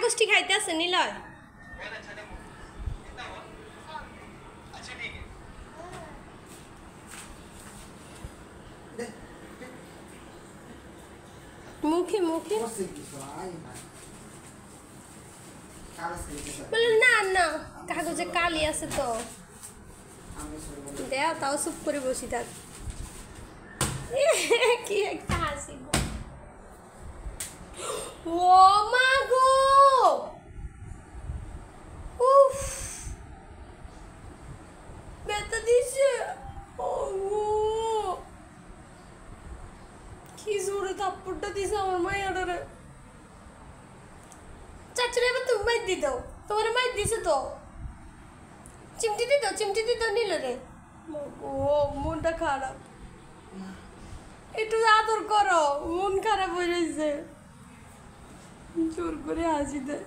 গোষ্ঠী খাইতে আছে নিলয় মুখে মুখে বলে না না কাগজে কালি আছে তো দেয়া তাও চুপ করে বসি থাক কি একটা হাসি ও মা গো উফ ব্যথা দিছে ও কি জোরে থাপ্পড়টা দিছে আমার মায়ের চাচুরে এবার তুমি মাইর দি দাও তোমার মাইর দিছে তো চিমটি দিত নিল রে ও মনটা খারাপ একটু আদর করো মন খারাপ হয়ে যাচ্ছে জোর করে হাসি দেয়